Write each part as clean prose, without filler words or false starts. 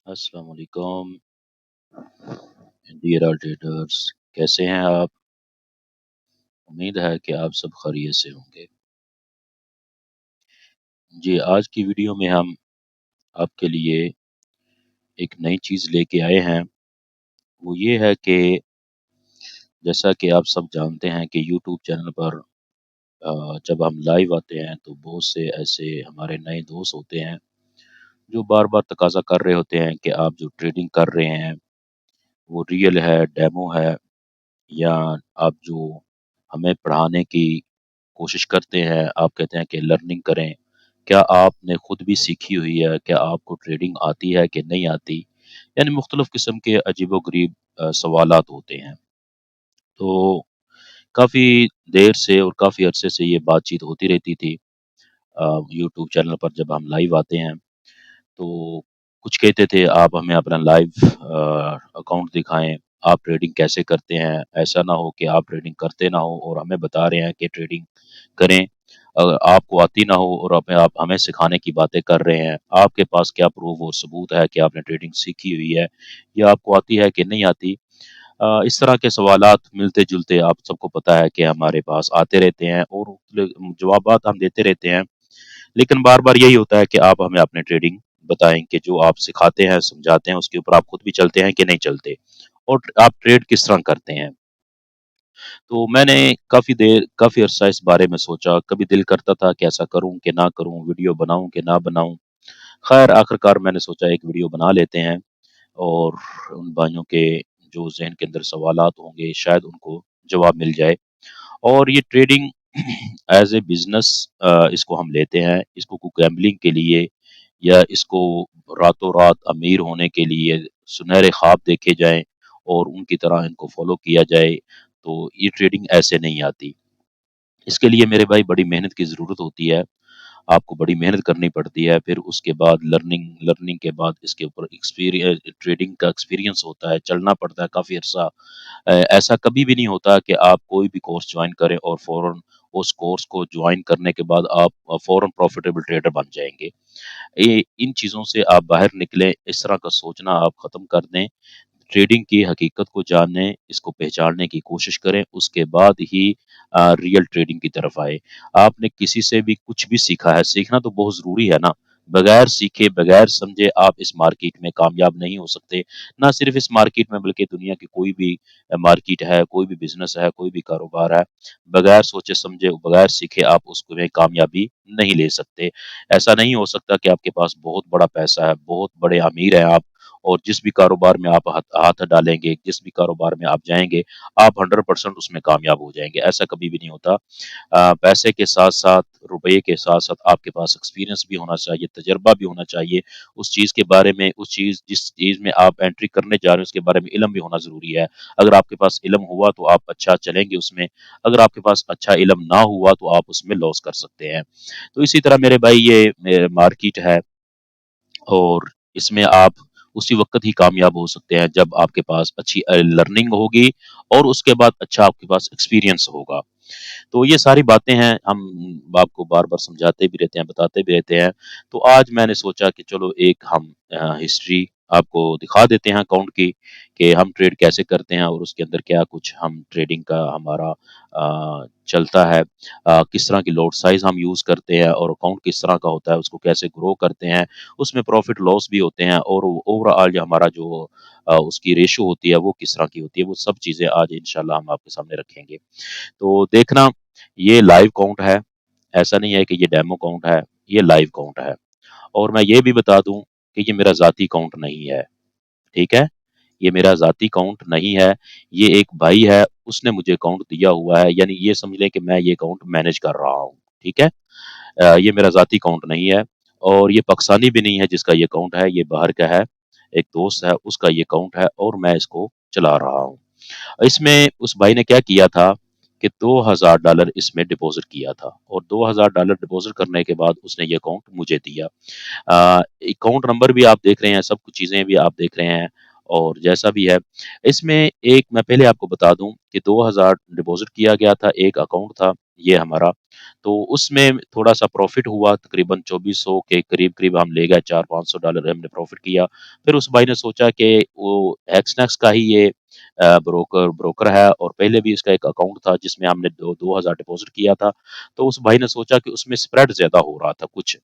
अस्सलाम वालेकुम dear all traders. कैसे हैं आप? उम्मीद है कि आप सब खैरियत से होंगे। जी, आज की वीडियो में हम आपके लिए एक नई चीज़ लेके आए हैं। वो ये है कि जैसा कि आप सब जानते हैं कि यूट्यूब चैनल पर जब हम लाइव आते हैं तो बहुत से ऐसे हमारे नए दोस्त होते हैं जो बार-बार तकाज़ा कर रहे होते हैं कि आप जो ट्रेडिंग कर रहे हैं वो रियल है, डेमो है या आप जो हमें पढ़ाने की कोशिश करते हैं, आप कहते हैं कि लर्निंग करें। क्या आपने खुद भी सीखी हुई है? क्या आपको ट्रेडिंग आती है कि नहीं आती? यानी मुख्तलिफ़ किस्म के अजीबो-गरीब सवालात होते हैं। तो काफ़ी देर से और काफ़ी अरसे से ये बातचीत होती रहती थी यूट्यूब चैनल पर जब हम लाइव आते हैं। तो कुछ कहते थे आप हमें अपना लाइव अकाउंट दिखाएँ, आप ट्रेडिंग कैसे करते हैं? ऐसा ना हो कि आप ट्रेडिंग करते ना हो और हमें बता रहे हैं कि ट्रेडिंग करें। आपको आती ना हो और आप हमें सिखाने की बातें कर रहे हैं। आपके पास क्या प्रूफ़ और सबूत है कि आपने ट्रेडिंग सीखी हुई है या आपको आती है कि नहीं आती? इस तरह के सवालात मिलते-जुलते आप सबको पता है कि हमारे पास आते रहते हैं और जवाबात हम देते रहते हैं। लेकिन बार-बार यही होता है कि आप हमें अपनी ट्रेडिंग बताएँ कि जो आप सिखाते हैं, समझाते हैं, उसके ऊपर आप खुद भी चलते हैं कि नहीं चलते? और आप ट्रेड किस तरह करते हैं? तो मैंने काफ़ी अरसा इस बारे में सोचा, कभी दिल करता था कि ऐसा करूँ कि ना करूँ, वीडियो बनाऊँ कि ना बनाऊँ। ख़ैर आखिरकार मैंने सोचा एक वीडियो बना लेते हैं और उन भाइयों के जो ज़हन के अंदर सवालात होंगे शायद उनको जवाब मिल जाए। और ये ट्रेडिंग एज़ ए बिज़नेस इसको हम लेते हैं, इसको कोई गैम्बलिंग के लिए या इसको रातों-रात अमीर होने के लिए सुनहरे ख्वाब देखे जाएँ और उनकी तरह इनको फ़ॉलो किया जाए, तो ये ट्रेडिंग ऐसे नहीं आती। इसके लिए मेरे भाई बड़ी मेहनत की ज़रूरत होती है। आपको बड़ी मेहनत करनी पड़ती है, फिर उसके बाद लर्निंग के बाद इसके ऊपर ट्रेडिंग का एक्सपीरियंस होता है, चलना पड़ता है काफ़ी अरसा। ऐसा कभी भी नहीं होता कि आप कोई भी कोर्स जॉइन करें और फ़ौरन उस कोर्स को जॉइन करने के बाद आप फ़ौरन प्रॉफ़िटेबल ट्रेडर बन जाएँगे। इन चीज़ों से आप बाहर निकलें, इस तरह का सोचना आप ख़त्म कर दें। ट्रेडिंग की हकीकत को जानने, इसको पहचानने की कोशिश करें, उसके बाद ही रियल ट्रेडिंग की तरफ आएँ। आपने किसी से भी कुछ भी सीखा है, सीखना तो बहुत ज़रूरी है ना। बगैर सीखे, बगैर समझे आप इस मार्केट में कामयाब नहीं हो सकते। ना सिर्फ़ इस मार्केट में बल्कि दुनिया की कोई भी मार्केट है, कोई भी बिज़नेस है, कोई भी कारोबार है, बगैर सोचे-समझे, बगैर सीखे आप उसमें कामयाबी नहीं ले सकते। ऐसा नहीं हो सकता कि आपके पास बहुत बड़ा पैसा है, बहुत बड़े अमीर हैं आप और जिस भी कारोबार में आप हाथ हाथ डालेंगे, जिस भी कारोबार में आप जाएँगे, आप 100% उसमें कामयाब हो जाएँगे, ऐसा कभी भी नहीं होता। पैसे के साथ-साथ, रुपये के साथ-साथ आपके पास एक्सपीरियंस भी होना चाहिए, तजुर्बा भी होना चाहिए। उस चीज़ के बारे में उस चीज़ जिस चीज़ में आप एंट्री करने जा रहे हैं, उसके बारे में इल्म भी होना ज़रूरी है। अगर आपके पास इल्म हुआ तो आप अच्छा चलेंगे उसमें, अगर आपके पास अच्छा इल्म ना हुआ तो आप उसमें लॉस कर सकते हैं। तो इसी तरह मेरे भाई ये मार्केट है और इसमें आप उसी वक़्त ही कामयाब हो सकते हैं जब आपके पास अच्छी लर्निंग होगी और उसके बाद अच्छा आपके पास एक्सपीरियंस होगा। तो ये सारी बातें हैं, हम आपको बार-बार समझाते भी रहते हैं, बताते भी रहते हैं। तो आज मैंने सोचा कि चलो एक हम हिस्ट्री आपको दिखा देते हैं अकाउंट की, कि हम ट्रेड कैसे करते हैं और उसके अंदर क्या कुछ हम ट्रेडिंग का हमारा चलता है। किस तरह की लॉट साइज़ हम यूज़ करते हैं और अकाउंट किस तरह का होता है, उसको कैसे ग्रो करते हैं। उसमें प्रॉफ़िट लॉस भी होते हैं और ओवरऑल जो हमारा जो उसकी रेशियो होती है, वो किस तरह की होती है, वो सब चीज़ें आज इंशाल्लाह हम आपके सामने रखेंगे। तो देखना ये लाइव काउंट है, ऐसा नहीं है कि ये डेमो काउंट है, ये लाइव काउंट है। और मैं ये भी बता दूँ कि ये मेरा ज़ाती काउंट नहीं है, ठीक है? ये मेरा ज़ाती काउंट नहीं है, ये एक भाई है, उसने मुझे अकाउंट दिया हुआ है, यानी ये समझ लें कि मैं ये अकाउंट मैनेज कर रहा हूँ, ठीक है? ये मेरा ज़ाती अकाउंट नहीं है और ये पाकिस्तानी भी नहीं है जिसका ये अकाउंट है, ये बाहर का है, एक दोस्त है, उसका ये अकाउंट है और मैं इसको चला रहा हूँ। इसमें उस भाई ने क्या किया था कि $2000 इसमें डिपॉज़िट किया था और $2000 डिपॉज़िट करने के बाद उसने ये अकाउंट मुझे दिया। अकाउंट नंबर भी आप देख रहे हैं, सब कुछ चीज़ें भी आप देख रहे हैं और जैसा भी है, इसमें एक मैं पहले आपको बता दूँ कि 2000 डिपॉज़िट किया गया था, एक अकाउंट था ये हमारा तो उसमें थोड़ा-सा प्रॉफ़िट हुआ, तकरीबन 2400 के करीब-करीब हम ले गए, $400-500 हमने प्रॉफ़िट किया। फिर उस भाई ने सोचा कि वो हैक्सनैक्स का ही ये ब्रोकर है और पहले भी इसका एक अकाउंट था जिसमें हमने 2000 डिपॉज़िट किया था। तो उस भाई ने सोचा कि उसमें स्प्रेड ज़्यादा हो रहा था कुछ।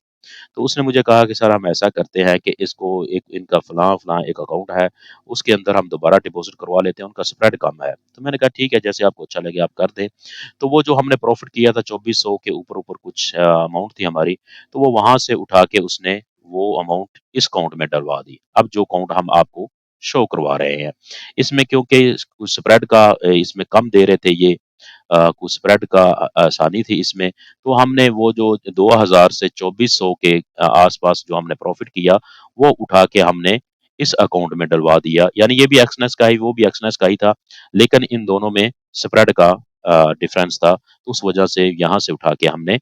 तो उसने मुझे कहा कि सर हम ऐसा करते हैं कि इसको एक इनका फलाँ-फलाँ एक अकाउंट है, उसके अंदर हम दोबारा डिपॉज़िट करवा लेते हैं, उनका स्प्रेड कम है। तो मैंने कहा ठीक है, जैसे आपको अच्छा लगे आप कर दें। तो वो जो हमने प्रॉफ़िट किया था 2400 के ऊपर-ऊपर कुछ अमाउंट थी हमारी, तो वो वहाँ से उठा के उसने वो अमाउंट इस अकाउंट में डलवा दी। अब जो अकाउंट हम आपको शो करवा रहे हैं। इसमें क्योंकि स्प्रेड का इसमें कम दे रहे थे ये कुछ स्प्रेड का आसानी थी इसमें, तो हमने वो जो 2000 से 2400 के आस-पास जो हमने प्रॉफ़िट किया, वो उठा के हमने इस अकाउंट में डलवा दिया। यानी ये भी एक्सनेस का ही, वो भी एक्सनेस का ही था, लेकिन इन दोनों में स्प्रेड का डिफरेंस था, तो उस वजह से यहाँ से उठा के हमने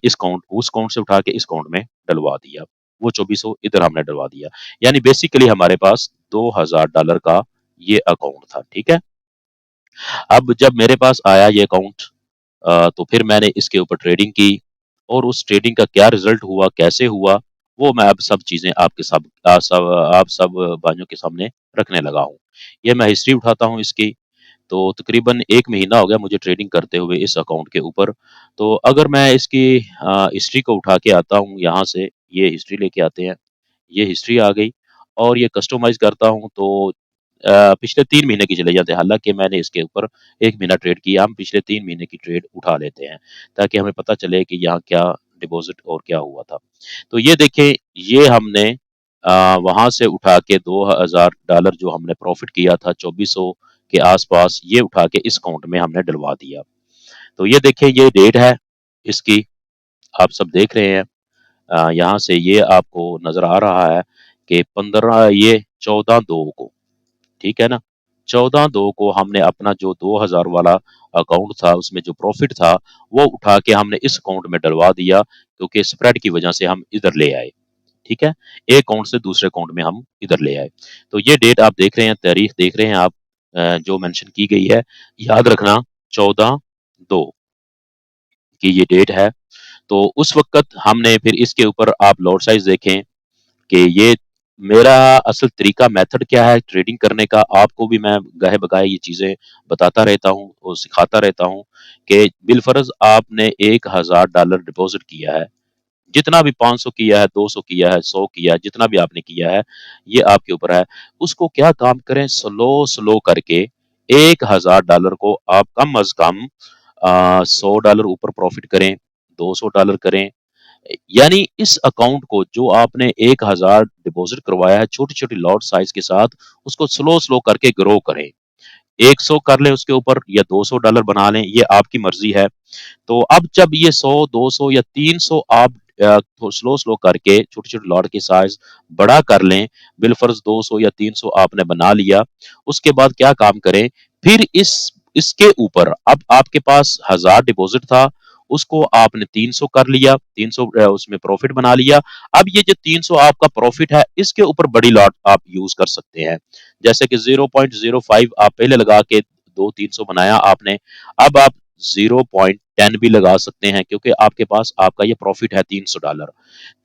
इस अकाउंट उस अकाउंट से उठा के इस अकाउंट में डलवा दिया। वो 2400 इधर हमने डलवा दिया। यानी बेसिकली हमारे पास $2000 का ये अकाउंट था, ठीक है? अब जब मेरे पास आया ये अकाउंट तो फिर मैंने इसके ऊपर ट्रेडिंग की और उस ट्रेडिंग का क्या रिजल्ट हुआ, कैसे हुआ, वो मैं अब सब चीज़ें आप सब भाइयों के सामने रखने लगा हूँ। ये मैं हिस्ट्री उठाता हूँ इसकी, तो तकरीबन 1 महीना हो गया मुझे ट्रेडिंग करते हुए इस अकाउंट के ऊपर। तो अगर मैं इसकी हिस्ट्री को उठा के आता हूँ यहाँ से, ये हिस्ट्री लेके आते हैं, ये हिस्ट्री आ गई और ये कस्टमाइज़ करता हूँ तो पिछले 3 महीने की चले जाते हैं। हालाँकि मैंने इसके ऊपर 1 महीना ट्रेड किया, हम पिछले 3 महीने की ट्रेड उठा लेते हैं, ताकि हमें पता चले कि यहाँ क्या डिपॉज़िट और क्या हुआ था। तो ये देखें, ये हमने वहाँ से उठा के $2000 जो हमने प्रॉफ़िट किया था 2400 के आस-पास, ये उठा के इस अकाउंट में हमने डलवा दिया। तो ये देखें, ये डेट है इसकी, आप सब देख रहे हैं। यहाँ से ये आपको नज़र आ रहा है कि 15 ये 14/2 को, ठीक है ना? 14/2 को हमने अपना जो 2000 वाला अकाउंट था, उसमें जो प्रॉफ़िट था, वो उठा के हमने इस अकाउंट में डलवा दिया, क्योंकि स्प्रेड की वजह से हम इधर ले आए, ठीक है? एक अकाउंट से दूसरे अकाउंट में हम इधर ले आए। तो ये डेट आप देख रहे हैं, तारीख देख रहे हैं आप जो मेंशन की गई है, याद रखना 14/2 की ये डेट है। तो उस वक़्त हमने फिर इसके ऊपर आप लॉट साइज़ देखें कि ये मेरा असल तरीका मेथड क्या है ट्रेडिंग करने का, आपको भी मैं गाहे-बगाहे ये चीज़ें बताता रहता हूँ और सिखाता रहता हूँ कि बिलफ़र्ज़ आपने $1000 डिपॉज़िट किया है, जितना भी 500 किया है, 200 किया है, 100 किया है, जितना भी आपने किया है, ये आपके ऊपर है। उसको क्या काम करें, स्लो करके $1000 को आप कम अज़ कम $100 ऊपर प्रॉफ़िट करें, $200 करें, यानी इस अकाउंट को जो आपने 1000 डिपॉज़िट करवाया है छोटी-छोटी लॉट साइज़ के साथ, उसको स्लो करके ग्रो करें। 100 कर लें उसके ऊपर या $200 बना लें, ये आपकी मर्ज़ी है। तो अब जब ये 100, 200 या 300 आप तो स्लो करके छोटे-छोटे लॉट के साइज़ बड़ा कर लें, बिलफ़र्ज़ 200 या 300 आपने बना लिया, उसके बाद क्या काम करें, फिर इसके ऊपर अब आपके पास 1000 डिपॉज़िट था, उसको आपने 300 कर लिया, 300 उसमें प्रॉफ़िट बना लिया। अब ये जो 300 आपका प्रॉफ़िट है, इसके ऊपर बड़ी लॉट आप यूज़ कर सकते हैं। जैसे कि 0.05 आप पहले लगा के 2-300 बनाया आपने, अब आप 0.10 भी लगा सकते हैं क्योंकि आपके पास आपका ये प्रॉफिट है $300।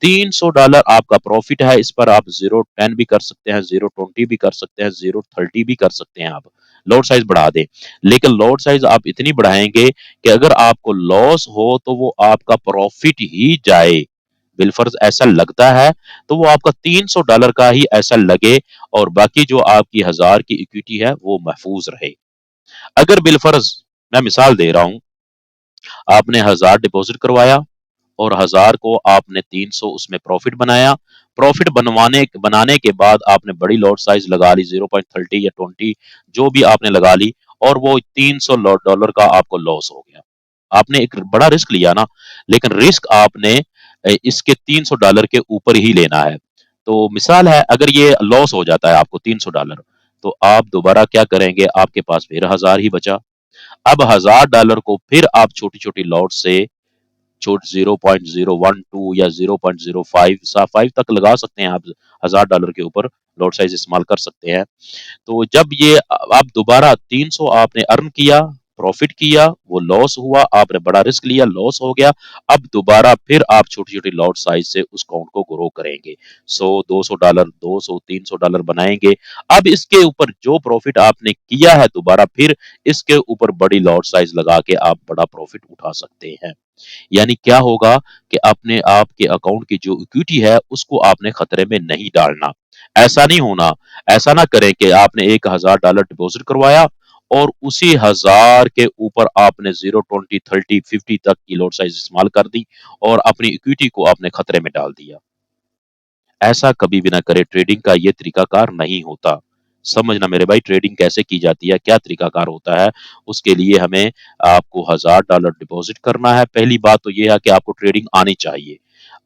$300 आपका प्रॉफिट है, इस पर आप 0.10 भी कर सकते हैं, 0.20 भी कर सकते हैं, 0.30 भी कर सकते हैं आप। लॉट साइज बढ़ा दें, लेकिन लॉट साइज आप इतनी बढ़ाएंगे कि अगर आपको लॉस हो तो वो आपका प्रॉफिट ही जाए। बिलफर्ज ऐसा लगता है तो वो आपका $300 का ही ऐसा लगे और बाकी जो आपकी 1000 की इक्विटी है वो महफूज रहे। अगर बिलफर्ज मैं मिसाल दे रहा हूं, आपने 1000 डिपॉजिट करवाया और 1000 को आपने 300 उसमें प्रॉफिट बनाया। प्रॉफिट बनवाने बनाने के बाद आपने बड़ी लॉट साइज लगा ली 0.30 या 20 जो भी आपने लगा ली और वो $300 का आपको लॉस हो गया। आपने एक बड़ा रिस्क लिया ना, लेकिन रिस्क आपने इसके $300 के ऊपर ही लेना है। तो मिसाल है अगर ये लॉस हो जाता है आपको $300 तो आप दोबारा क्या करेंगे, आपके पास फिर 1000 ही बचा। अब $1000 को फिर आप छोटी-छोटी लॉट से छोट 0.012 या 0.05 5 तक लगा सकते हैं आप, $1000 के ऊपर लॉट साइज इस्तेमाल कर सकते हैं। तो जब ये आप दोबारा 300 आपने अर्न किया, प्रॉफिट किया, वो लॉस हुआ, आपने बड़ा रिस्क लिया, लॉस हो गया। अब दोबारा फिर आप छोटी-छोटी लॉट साइज से उस अकाउंट को ग्रो करेंगे। 100, $200, 200, $300 बनाएँगे। अब इसके ऊपर जो प्रॉफिट आपने किया है दोबारा फिर इसके ऊपर बड़ी लॉट साइज लगा के आप बड़ा प्रॉफिट उठा सकते हैं। यानी क्या होगा कि अपने आपके अकाउंट की जो इक्विटी है उसको आपने खतरे में नहीं डालना। ऐसा नहीं होना, ऐसा ना करें कि आपने $1000 डिपॉजिट करवाया और उसी 1000 के ऊपर आपने 0, 20, 30, 50 तक की लॉट साइज इस्तेमाल कर दी और अपनी इक्विटी को आपने खतरे में डाल दिया। ऐसा कभी भी ना करें, ट्रेडिंग का ये तरीकाकार नहीं होता। समझना मेरे भाई, ट्रेडिंग कैसे की जाती है, क्या तरीकाकार होता है, उसके लिए हमें आपको $1000 डिपॉज़िट करना है। पहली बात तो ये है कि आपको ट्रेडिंग आनी चाहिए।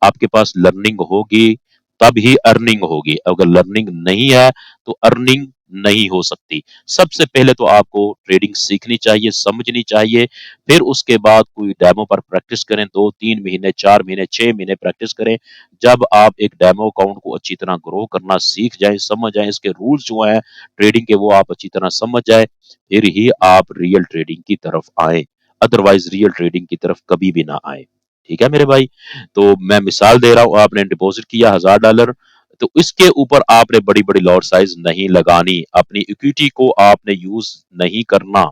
आपके पास लर्निंग होगी, तब ही अर्निंग होगी। अगर लर्निंग नहीं है, तो अर्निंग नहीं हो सकती। सबसे पहले तो आपको ट्रेडिंग सीखनी चाहिए, समझनी चाहिए, फिर उसके बाद कोई डेमो पर प्रैक्टिस करें, 2-3 महीने, 4 महीने, 6 महीने प्रैक्टिस करें। जब आप एक डेमो अकाउंट को अच्छी तरह ग्रो करना सीख जाएं, समझ जाएं, इसके रूल्स जो हैं ट्रेडिंग के वो आप अच्छी तरह समझ जाएं, फिर ही आप रियल ट्रेडिंग की तरफ आए। अदरवाइज रियल ट्रेडिंग की तरफ कभी भी ना आए। ठीक है मेरे भाई। तो मैं मिसाल दे रहा हूं, आपने डिपॉजिट किया $1000, तो इसके ऊपर आपने बड़ी बड़ी लॉट साइज नहीं लगानी। अपनी इक्विटी को आपने यूज नहीं करना,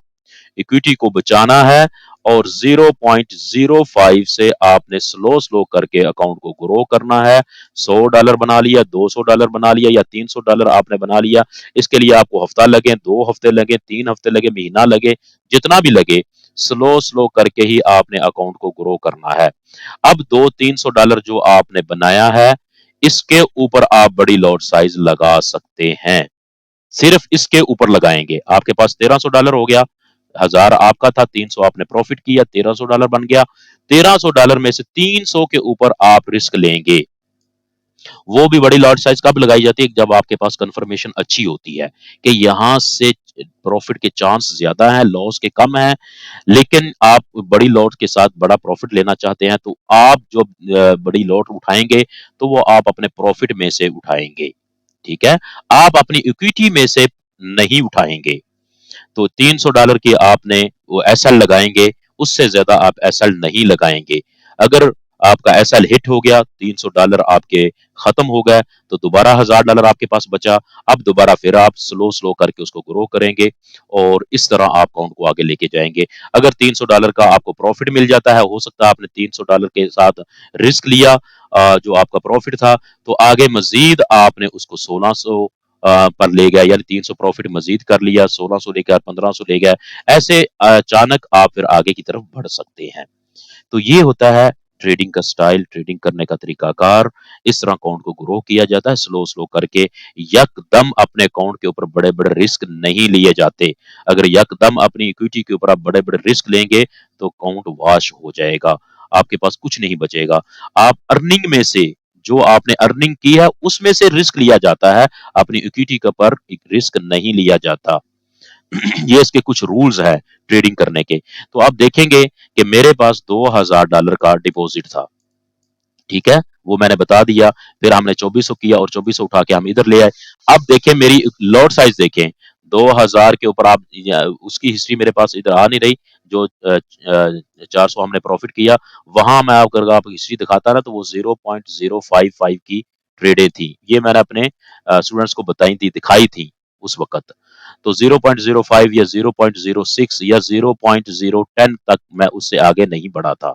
इक्विटी को बचाना है और 0.05 से आपने स्लो स्लो करके अकाउंट को ग्रो करना है। $100 बना लिया, $200 बना लिया या $300 आपने बना लिया, इसके लिए आपको हफ्ता लगे, 2 हफ्ते लगे, 3 हफ्ते लगे, महीना लगे, जितना भी लगे, स्लो स्लो करके ही आपने अकाउंट को ग्रो करना है। अब $200-300 जो आपने बनाया है, इसके ऊपर आप बड़ी लॉट साइज लगा सकते हैं। सिर्फ इसके ऊपर लगाएंगे। आपके पास $1300 हो गया, 1000 आपका था, 300 आपने प्रॉफिट किया, $1300 बन गया। $1300 में से 300 के ऊपर आप रिस्क लेंगे। वो भी बड़ी लॉट साइज कब लगाई जाती है, जब आपके पास कंफर्मेशन अच्छी होती है कि यहां से प्रॉफिट के चांस ज्यादा है, लॉस के कम है, लेकिन आप बड़ी लॉट के साथ बड़ा प्रॉफिट लेना चाहते हैं, तो आप जो बड़ी लॉट उठाएंगे तो वो आप अपने प्रॉफिट में से उठाएंगे। ठीक है, आप अपनी इक्विटी में से नहीं उठाएंगे। तो $300 की आपने वो एसएल लगाएंगे, उससे ज्यादा आप एसएल नहीं लगाएंगे। अगर आपका एसएल हिट हो गया, $300 आपके खत्म हो गए, तो दोबारा $1000 आपके पास बचा। अब दोबारा फिर आप स्लो स्लो करके उसको ग्रो करेंगे और इस तरह आप अकाउंट को आगे लेके जाएंगे। अगर $300 का आपको प्रॉफिट मिल जाता है, हो सकता है आपने $300 के साथ रिस्क लिया, जो आपका प्रॉफिट था, तो आगे मजीद आपने उसको 1600 पर ले गया, यानी 300 प्रॉफिट मजीद कर लिया, 1600 ले गया, 1500 ले गया। ऐसे अचानक आप फिर आगे की तरफ बढ़ सकते हैं। तो ये होता है ट्रेडिंग का स्टाइल, ट्रेडिंग करने का तरीकाकार। इस तरह अकाउंट को ग्रो किया जाता है स्लो स्लो करके। यकदम अपने अकाउंट के ऊपर बड़े बड़े रिस्क नहीं लिए जाते। अगर यकदम अपनी इक्विटी के ऊपर आप बड़े बड़े रिस्क लेंगे तो अकाउंट वॉश हो जाएगा, आपके पास कुछ नहीं बचेगा। आप अर्निंग में से, जो आपने अर्निंग की है उसमें से रिस्क लिया जाता है, अपनी इक्विटी के ऊपर रिस्क नहीं लिया जाता। ये इसके कुछ रूल्स है ट्रेडिंग करने के। तो आप देखेंगे कि मेरे पास $2000 का डिपॉजिट था। ठीक है, वो मैंने बता दिया। फिर हमने 2400 किया और 2400 उठा के हम इधर ले आए। अब देखें मेरी लॉट साइज देखें, 2000 के ऊपर आप उसकी हिस्ट्री मेरे पास इधर आ नहीं रही। जो 400 हमने प्रॉफिट किया, वहां मैं अगर आप हिस्ट्री दिखाता ना, तो वो 0.055 की ट्रेडें थी। ये मैंने अपने स्टूडेंट्स को बताई थी, दिखाई थी उस वक्त। तो 0.05 या 0.06 या 0.010 तक मैं उससे आगे नहीं बढ़ा था।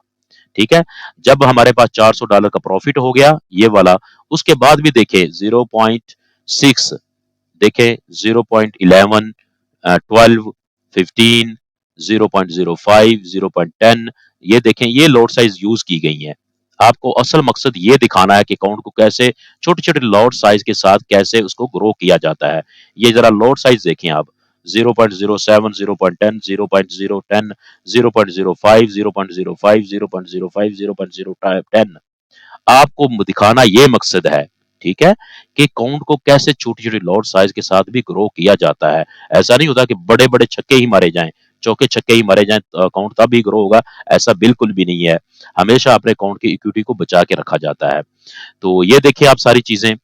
ठीक है, जब हमारे पास $400 का प्रॉफिट हो गया, ये वाला, उसके बाद भी देखें 0.6, देखें 0.11, 12, 15, 0.05, 0.10, ये देखें, ये लॉट साइज यूज की गई है। आपको असल मकसद ये दिखाना है कि अकाउंट को कैसे छोटे छोटे लॉट साइज के साथ कैसे उसको ग्रो किया जाता है। ये जरा लॉट साइज देखें आप, 0.07, 0.10, 0.010, 0.05, 0.05, 0.05, 0.010, आपको दिखाना ये मकसद है। ठीक है, कि अकाउंट को कैसे छोटी छोटी लॉट साइज के साथ भी ग्रो किया जाता है। ऐसा नहीं होता कि बड़े बड़े छक्के ही मारे जाएं, चौके छक्के ही मारे जाएं तो अकाउंट तभी ग्रो होगा, ऐसा बिल्कुल भी नहीं है। हमेशा अपने अकाउंट की इक्विटी को बचा के रखा जाता है। तो ये देखिए आप सारी चीजें,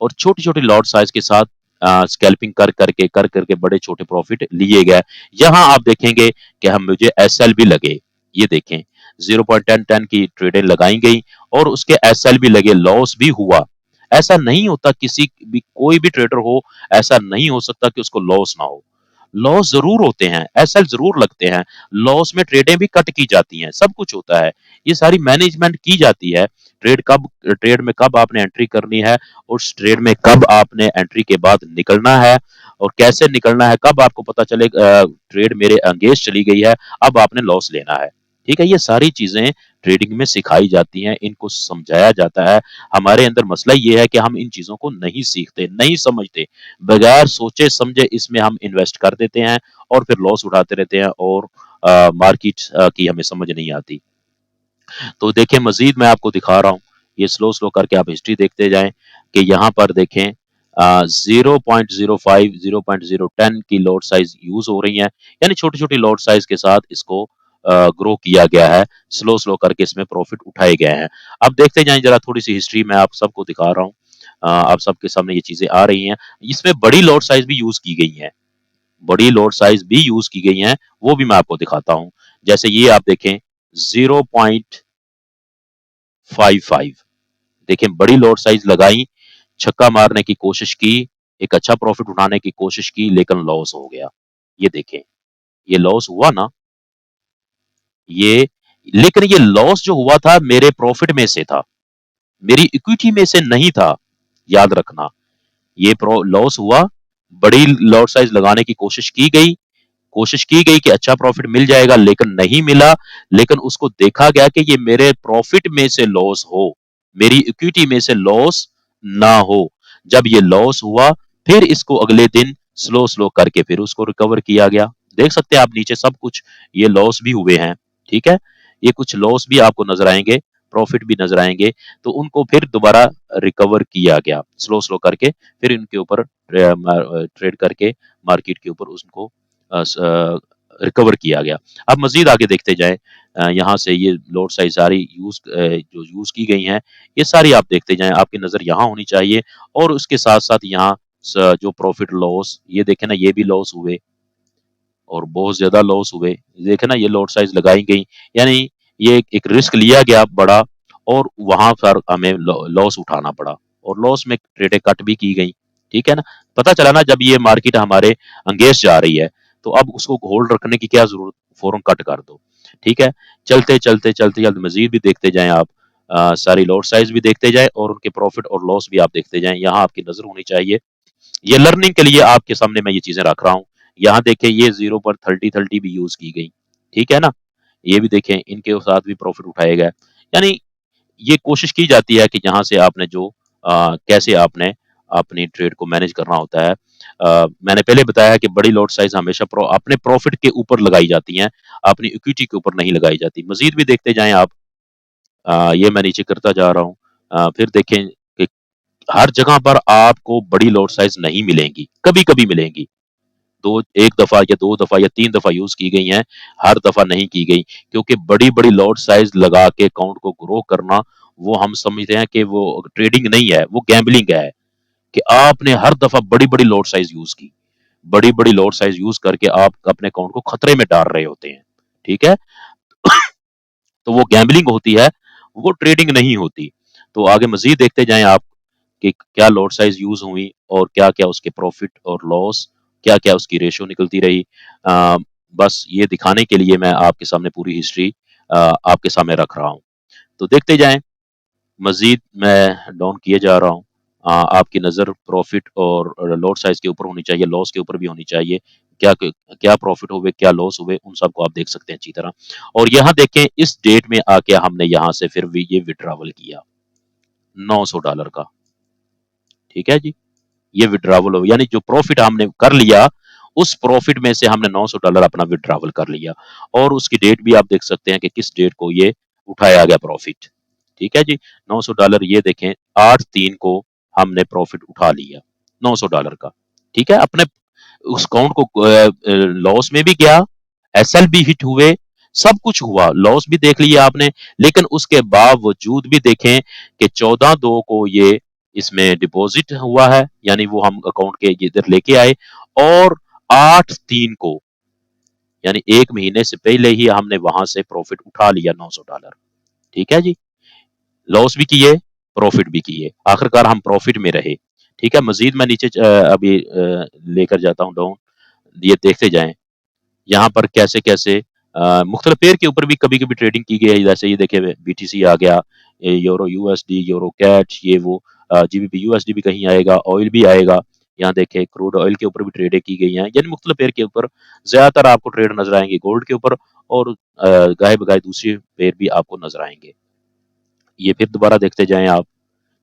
और छोटी छोटी लॉट साइज के साथ स्कैल्पिंग कर करके बड़े छोटे प्रॉफिट लिए गए। यहाँ आप देखेंगे कि हम मुझे एसएल भी लगे, ये देखें 0.10 की ट्रेडें लगाई गई और उसके एसएल भी लगे, लॉस भी हुआ। ऐसा नहीं होता, किसी भी कोई भी ट्रेडर हो, ऐसा नहीं हो सकता कि उसको लॉस ना हो। लॉस जरूर होते हैं, एसएल जरूर लगते हैं, लॉस में ट्रेडें भी कट की जाती हैं, सब कुछ होता है, ये सारी मैनेजमेंट की जाती है। ट्रेड में कब आपने एंट्री करनी है, उस ट्रेड में कब आपने एंट्री के बाद निकलना है और कैसे निकलना है, कब आपको पता चले ट्रेड मेरे अगेंस्ट चली गई है, अब आपने लॉस लेना है। ठीक है, ये सारी चीजें ट्रेडिंग में सिखाई जाती हैं, इनको समझाया जाता है। हमारे अंदर मसला ये है कि हम इन चीजों को नहीं सीखते, नहीं समझते, बगैर सोचे समझे इसमें हम इन्वेस्ट कर देते हैं और फिर लॉस उठाते रहते हैं और मार्केट की हमें समझ नहीं आती। तो देखिए मजीद मैं आपको दिखा रहा हूँ, ये स्लो स्लो करके आप हिस्ट्री देखते जाएं कि यहाँ पर देखें 0.05 0.010 की लॉट साइज यूज हो रही है, यानी छोटी छोटी लॉट साइज के साथ इसको ग्रो किया गया है, स्लो स्लो करके इसमें प्रॉफिट उठाए गए हैं। अब देखते जाएं जरा, थोड़ी सी हिस्ट्री मैं आप सबको दिखा रहा हूँ, आप सबके सामने ये चीजें आ रही हैं। इसमें बड़ी लॉट साइज भी यूज की गई है, बड़ी लॉट साइज भी यूज की गई हैं, वो भी मैं आपको दिखाता हूं। जैसे ये आप देखें 0.55, देखें बड़ी लॉट साइज लगाई, छक्का मारने की कोशिश की, एक अच्छा प्रॉफिट उठाने की कोशिश की, लेकिन लॉस हो गया। ये देखें, ये लॉस हुआ ना, ये, लेकिन ये लॉस जो हुआ था मेरे प्रॉफिट में से था, मेरी इक्विटी में से नहीं था, याद रखना। ये लॉस हुआ, बड़ी लॉट साइज लगाने की कोशिश की गई कि अच्छा प्रॉफिट मिल जाएगा, लेकिन नहीं मिला। लेकिन उसको देखा गया कि ये मेरे प्रॉफिट में से लॉस हो, मेरी इक्विटी में से लॉस ना हो। जब ये लॉस हुआ, फिर इसको अगले दिन स्लो स्लो करके फिर उसको रिकवर किया गया। देख सकते हैं आप नीचे सब कुछ, ये लॉस भी हुए हैं, ठीक है, ये कुछ लॉस भी आपको नजर आएंगे, प्रॉफिट भी नजर आएंगे, तो उनको फिर दोबारा रिकवर किया गया स्लो स्लो करके, फिर इनके ऊपर ट्रेड करके मार्केट के ऊपर उसको रिकवर किया गया। अब मजीद आगे देखते जाए, यहाँ से ये लोड साइज सारी जो यूज की गई हैं, ये सारी आप देखते जाएं, आपकी नजर यहाँ होनी चाहिए और उसके साथ साथ यहाँ जो प्रॉफिट लॉस, ये देखे ना, ये भी लॉस हुए और बहुत ज्यादा लॉस हुए, देखे ना, ये लॉट साइज लगाई गई, यानी ये एक रिस्क लिया गया बड़ा और वहां पर हमें लॉस उठाना पड़ा और लॉस में ट्रेडें कट भी की गई। ठीक है ना, पता चला ना जब ये मार्केट हमारे अंगेंस्ट जा रही है, तो अब उसको होल्ड रखने की क्या जरूरत, फौरन कट कर दो। ठीक है, चलते चलते चलते चलते मजीद भी देखते जाएं आप, सारी लॉट साइज भी देखते जाएं और उनके प्रॉफिट और लॉस भी आप देखते जाएं, यहाँ आपकी नजर होनी चाहिए। ये लर्निंग के लिए आपके सामने मैं ये चीजें रख रहा हूँ। यहाँ देखें, ये 0 पर 30 भी यूज की गई, ठीक है ना, ये भी देखें, इनके साथ भी प्रॉफिट उठाए गए। यानी ये कोशिश की जाती है कि जहां से आपने जो कैसे आपने अपनी ट्रेड को मैनेज करना होता है। मैंने पहले बताया कि बड़ी लॉट साइज हमेशा अपने प्रॉफिट के ऊपर लगाई जाती हैं, अपनी इक्विटी के ऊपर नहीं लगाई जाती। मजीद भी देखते जाएं आप, ये मैं नीचे करता जा रहा हूँ। फिर देखें कि हर जगह पर आपको बड़ी लॉट साइज नहीं मिलेंगी, कभी कभी मिलेंगी, दो, एक दफा या दो दफा या तीन दफा यूज की गई हैं, हर दफा नहीं की गई, क्योंकि बड़ी बड़ी लॉट साइज लगा के अकाउंट को ग्रो करना, वो हम समझते हैं कि वो ट्रेडिंग नहीं है, वो गैम्बलिंग है, कि आपने हर दफा बड़ी बड़ी लॉट साइज यूज की, बड़ी बड़ी लॉट साइज यूज करके आप अपने अकाउंट को खतरे में डाल रहे होते हैं। ठीक है, तो वो गैम्बलिंग होती है, वो ट्रेडिंग नहीं होती। तो आगे मजीद देखते जाएं आप कि क्या लॉट साइज यूज हुई और क्या क्या उसके प्रॉफिट और लॉस, क्या क्या उसकी रेशो निकलती रही। बस ये दिखाने के लिए मैं आपके सामने पूरी हिस्ट्री आपके सामने रख रहा हूँ, तो देखते जाएं। मजीद मैं डाउन किए जा रहा हूँ, आपकी नज़र प्रॉफिट और लॉट साइज के ऊपर होनी चाहिए, लॉस के ऊपर भी होनी चाहिए, क्या क्या प्रॉफिट हुए, क्या लॉस हुए, उन सबको आप देख सकते हैं अच्छी तरह। और यहाँ देखें, इस डेट में आके हमने यहाँ से फिर भी ये विड्रॉवल किया $900 का। ठीक है जी, ये विड्रॉवल हो, यानी जो प्रॉफिट हमने कर लिया, उस प्रॉफिट में से हमने $900 अपना विड्रॉवल कर लिया और उसकी डेट भी आप देख सकते हैं कि किस डेट को ये उठाया गया प्रॉफिट। ठीक है जी, $900 ये देखें, 8/3 को हमने प्रॉफिट उठा लिया $900 का। ठीक है, अपने उस अकाउंट को लॉस में भी गया, एसएल भी हिट हुए, सब कुछ हुआ, लॉस भी देख लिया आपने, लेकिन उसके बावजूद भी देखें कि 14/2 को ये इसमें डिपॉजिट हुआ है, यानी वो हम अकाउंट के इधर लेके आए, और 8/3 को यानी 1 महीने से पहले ही हमने वहां से प्रॉफिट उठा लिया $900। ठीक है जी। लॉस भी किए, प्रॉफिट भी किए, आखिरकार हम प्रॉफिट में रहे। ठीक है, मजीद मैं नीचे अभी लेकर जाता हूँ डाउन, ये देखते जाएं यहाँ पर कैसे कैसे मुख्तलिफ पेयर के ऊपर भी कभी कभी ट्रेडिंग की गई है। जैसे ये देखे बीटीसी आ गया, यूरो यूएसडी, यूरो कैट, ये वो जीबीपी यूएसडी भी कहीं आएगा, ऑयल भी आएगा। यहाँ देखे क्रूड ऑयल के ऊपर भी ट्रेडें की गई हैं, यानी मुख्तलिफ पेयर के ऊपर ज्यादातर आपको ट्रेड नजर आएंगे गोल्ड के ऊपर, और गाय बगाए दूसरी पेयर भी आपको नजर आएंगे। ये फिर दोबारा देखते जाएं आप।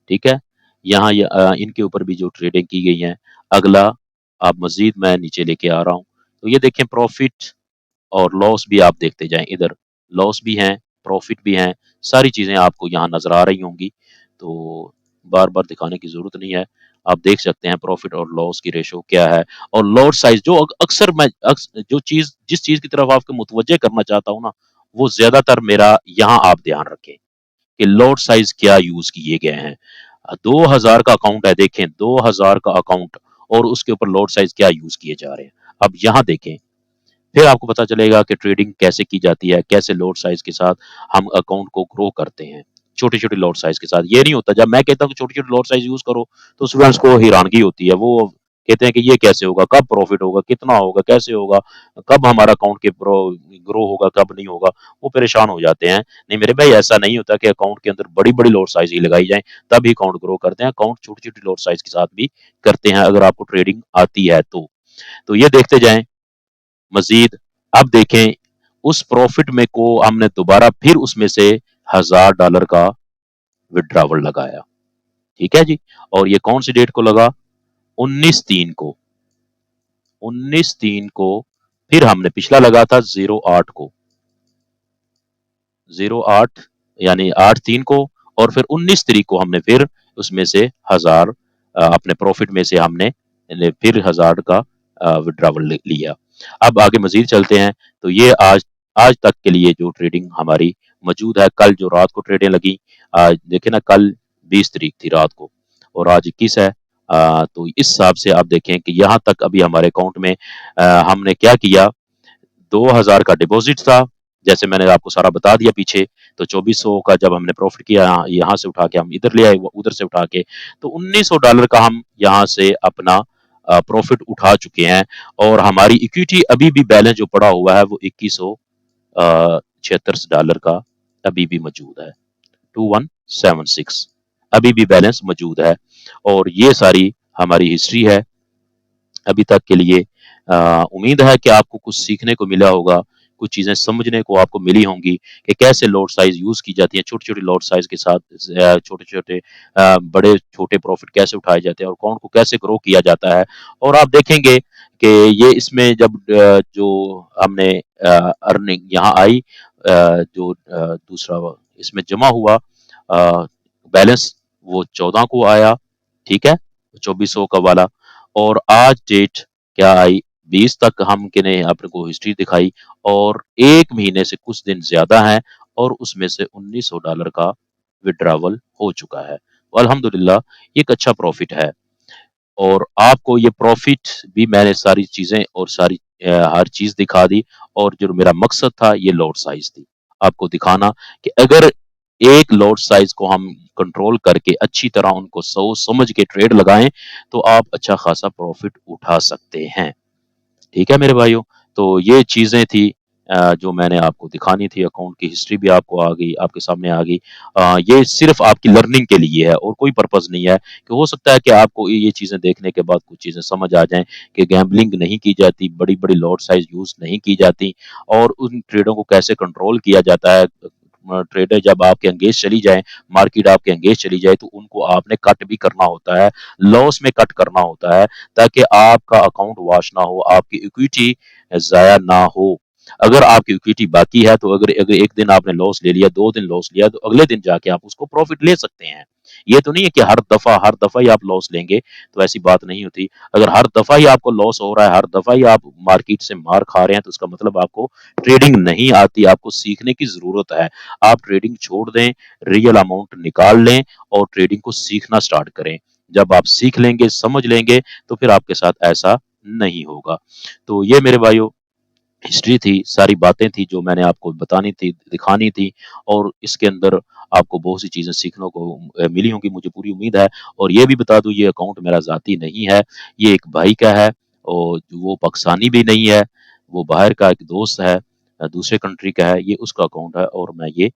ठीक है, यहाँ इनके ऊपर भी जो ट्रेडिंग की गई है। अगला आप मजीद मैं नीचे लेके आ रहा हूँ, तो ये देखें प्रॉफिट और लॉस भी आप देखते जाएं, इधर लॉस भी हैं, प्रॉफिट भी हैं, सारी चीजें आपको यहाँ नजर आ रही होंगी, तो बार बार दिखाने की जरूरत नहीं है। आप देख सकते हैं प्रॉफिट और लॉस की रेशो क्या है, और लॉट साइज जो अक्सर मैं जो चीज जिस चीज की तरफ आपको मुतवज्जे करना चाहता हूँ ना, वो ज्यादातर मेरा यहाँ आप ध्यान रखें कि लॉट साइज क्या यूज किए गए हैं। 2000 का अकाउंट है, देखें 2000 का अकाउंट, और उसके ऊपर लॉट साइज क्या यूज किए जा रहे हैं। अब यहाँ देखें, फिर आपको पता चलेगा कि ट्रेडिंग कैसे की जाती है, कैसे लॉट साइज के साथ हम अकाउंट को ग्रो करते हैं। छोटे छोटे लॉट साइज के साथ ये नहीं होता, जब मैं कहता हूँ कि छोटे छोटे लॉट साइज यूज करो, तो स्टूडेंट्स को हैरानगी होती है, वो कहते हैं कि ये कैसे होगा, कब प्रॉफिट होगा, कितना होगा, कैसे होगा, कब हमारा अकाउंट के ग्रो होगा, कब नहीं होगा, वो परेशान हो जाते हैं। नहीं मेरे भाई, ऐसा नहीं होता कि अकाउंट के अंदर बड़ी बड़ी लॉट साइज ही लगाई जाए तभी अकाउंट ग्रो करते हैं। अकाउंट छोटी छोटी लॉट साइज के साथ भी करते हैं, अगर आपको ट्रेडिंग आती है तो ये देखते जाएं मजीद। अब देखें उस प्रॉफिट में को हमने दोबारा फिर उसमें से $1000 का विड्रॉवल लगाया। ठीक है जी, और ये कौन सी डेट को लगा, 19/3 को, 19/3 को। फिर हमने पिछला लगा था 08 को, 08 यानी 8/3 को, और फिर 19 तारीख को हमने फिर उसमें से 1000 अपने प्रॉफिट में से हमने फिर 1000 का विड्रॉवल लिया। अब आगे मजीद चलते हैं, तो ये आज आज तक के लिए जो ट्रेडिंग हमारी मौजूद है। कल जो रात को ट्रेडें लगी, आज देखें ना, कल 20 तारीख थी रात को, और आज 21 है। तो इस हिसाब से आप देखें कि यहाँ तक अभी हमारे अकाउंट में हमने क्या किया, 2000 का डिपॉजिट था, जैसे मैंने आपको सारा बता दिया पीछे। तो 2400 का जब हमने प्रॉफिट किया, यहाँ से उठा के हम इधर ले आए, उधर से उठा के, तो $1900 का हम यहाँ से अपना प्रॉफिट उठा चुके हैं, और हमारी इक्विटी अभी भी बैलेंस जो पड़ा हुआ है वो $2176 का अभी भी मौजूद है, 2176 अभी भी बैलेंस मौजूद है। और ये सारी हमारी हिस्ट्री है अभी तक के लिए। उम्मीद है कि आपको कुछ सीखने को मिला होगा, कुछ चीज़ें समझने को आपको मिली होंगी कि कैसे लॉट साइज़ यूज़ की जाती है, छोटी-छोटी लॉट साइज़ के साथ छोटे-छोटे बड़े छोटे प्रॉफ़िट कैसे उठाए जाते हैं, और अकाउंट को कैसे ग्रो किया जाता है। और आप देखेंगे कि ये इसमें जब जो हमने अर्निंग यहाँ आई, जो दूसरा इसमें जमा हुआ बैलेंस, वो 14 को आया, ठीक है? 2400 का वाला, और आज डेट क्या आई, 20 तक हम किने अपने को हिस्ट्री दिखाई, और 1 महीने से कुछ दिन ज़्यादा हैं, और उसमें से $1900 का विड्रॉवल हो चुका है। तो अल्हम्दुलिल्लाह ये एक अच्छा प्रॉफ़िट है, और आपको ये प्रॉफ़िट भी मैंने सारी चीज़ें और सारी हर चीज़ दिखा दी, और जो मेरा मकसद था ये लॉट साइज़ थी, आपको दिखाना कि अगर एक लॉट साइज़ को हम कंट्रोल करके अच्छी तरह उनको सोच समझ के ट्रेड लगाएँ, तो आप अच्छा खासा प्रॉफ़िट उठा सकते हैं। ठीक है मेरे भाइयों, तो ये चीज़ें थी जो मैंने आपको दिखानी थी। अकाउंट की हिस्ट्री भी आपको आ गई, आपके सामने आ गई। ये सिर्फ़ आपकी लर्निंग के लिए है और कोई पर्पज़ नहीं है, कि हो सकता है कि आपको ये चीज़ें देखने के बाद कुछ चीज़ें समझ आ जाएँ कि गैम्बलिंग नहीं की जाती, बड़ी-बड़ी लॉट साइज़ यूज़ नहीं की जाती, और उन ट्रेडों को कैसे कंट्रोल किया जाता है। ट्रेडर जब आपके एंगेज चली जाए, मार्केट आपके एंगेज चली जाए, तो उनको आपने कट भी करना होता है, लॉस में कट करना होता है, ताकि आपका अकाउंट वॉश ना हो, आपकी इक्विटी ज़ाया ना हो। अगर आपकी इक्विटी बाकी है तो अगर अगर एक दिन आपने लॉस ले लिया, 2 दिन लॉस लिया, तो अगले दिन जाके आप उसको प्रॉफिट ले सकते हैं। ये तो नहीं है कि हर दफ़ा ही आप लॉस लेंगे, तो ऐसी बात नहीं होती। अगर हर दफ़ा ही आपको लॉस हो रहा है, हर दफ़ा ही आप मार्केट से मार खा रहे हैं, तो इसका मतलब आपको ट्रेडिंग नहीं आती, आपको सीखने की ज़रूरत है। आप ट्रेडिंग छोड़ दें, रियल अमाउंट निकाल लें और ट्रेडिंग को सीखना स्टार्ट करें। जब आप सीख लेंगे, समझ लेंगे, तो फिर आपके साथ ऐसा नहीं होगा। तो ये मेरे भाइयों हिस्ट्री थी, सारी बातें थी जो मैंने आपको बतानी थी, दिखानी थी और इसके अंदर आपको बहुत सी चीज़ें सीखने को मिली होंगी, मुझे पूरी उम्मीद है। और ये भी बता दूँ, ये अकाउंट मेरा ज़ाती नहीं है, ये एक भाई का है और वो पाकिस्तानी भी नहीं है, वो बाहर का एक दोस्त है, दूसरे कंट्री का है, ये उसका अकाउंट है और मैं ये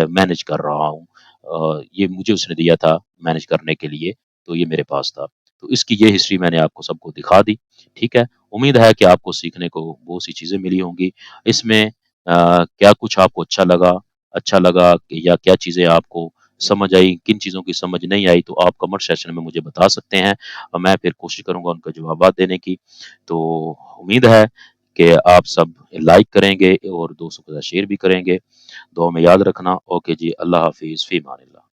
मैनेज कर रहा हूँ। ये मुझे उसने दिया था मैनेज करने के लिए, तो ये मेरे पास था। तो इसकी ये हिस्ट्री मैंने आपको सबको दिखा दी, ठीक है? उम्मीद है कि आपको सीखने को बहुत सी चीज़ें मिली होंगी। इसमें क्या कुछ आपको अच्छा लगा कि या क्या चीज़ें आपको समझ आई, किन चीज़ों की समझ नहीं आई, तो आप कमेंट सेक्शन में मुझे बता सकते हैं और मैं फिर कोशिश करूँगा उनका जवाबात देने की। तो उम्मीद है कि आप सब लाइक करेंगे और दोस्तों के साथ शेयर भी करेंगे। दुआ में याद रखना। ओके जी, अल्लाह हाफ़िज़, फ़ी अमानिल्लाह।